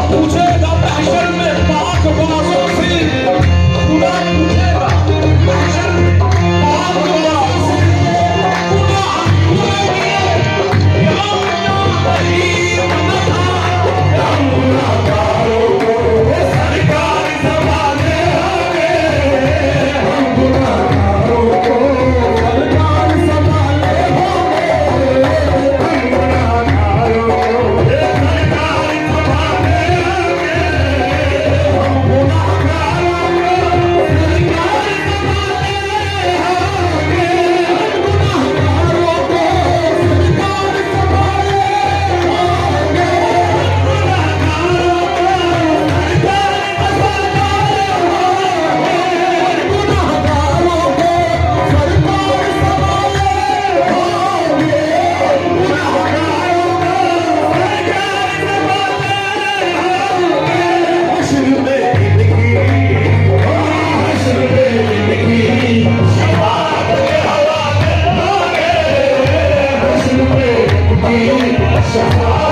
पूछेगा महशर में पाक बाजों से, खुदा पूछेगा महशर में पाक बाजों से, खुदा पूछेंगे या नहीं मना, हम गुनाहगारों को सरकार संभाले होंगे, हम गुनाहगारों को सरकार संभाले होंगे, हम गुनाहगारों को Shut up.